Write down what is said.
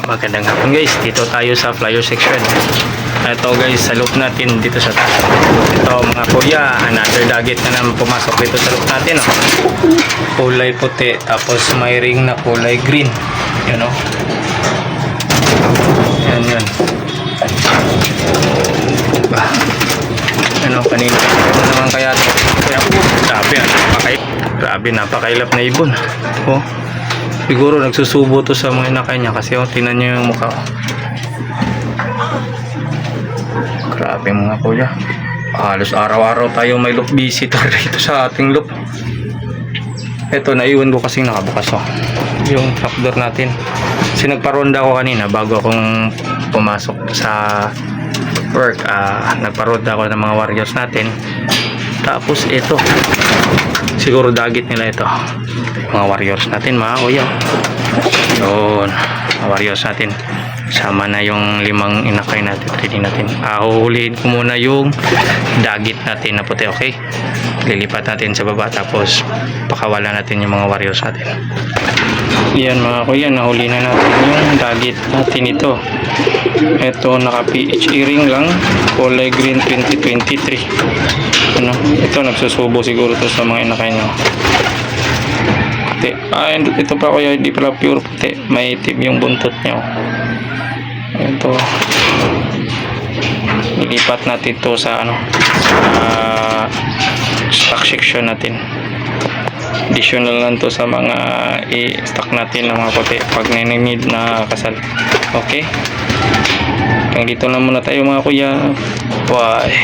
Magandang hapon guys, dito tayo sa flyer section. Ito guys, sa loop natin dito sa taas. Ito mga kuya, another dagit na naman pumasok dito sa loop natin. Oh. Kulay puti, tapos may ring na kulay green. Yan o. Yan yan. Ano, kanina ano naman kaya ito? Kaya grabe, grabe, napakailap na ibon. Oh. Siguro nagsusubo to sa mga inakay niya kasi oh, tinan niyo yung mukha. Grabe mga kuya. Halos araw-araw tayo may loop visitor dito sa ating loop. Ito, naiwan ko kasing nakabukas oh. Yung trapdoor natin. Kasi nagparonda ako kanina bago akong pumasok sa work. Nagparonda ako ng mga warriors natin. Tapos ito, siguro dagit nila ito, mga warriors natin mga kuya. Yun, mga warriors natin. Sama na yung 5 inakay natin. Ready natin. Huhulihin ko muna yung dagit natin na puti, okay? Lilipat natin sa baba, tapos pakawala natin yung mga warriors natin. Yan mga kuya, nahuli na natin yung dagit natin ito. Ito, naka PH ring lang, kulay green 2023. Ano, ito nagsusubo siguro to sa mga inakay nyo. Puti. Ito pa kuya, hindi pala pure puti, may itim yung buntot nyo. Ito, nilipat natin to sa ano, sa stock section natin. Additional lang to sa mga i-stock natin ng mga puti pag need na kasal. Okay, hanggang dito lang muna tayo mga kuya. Bye.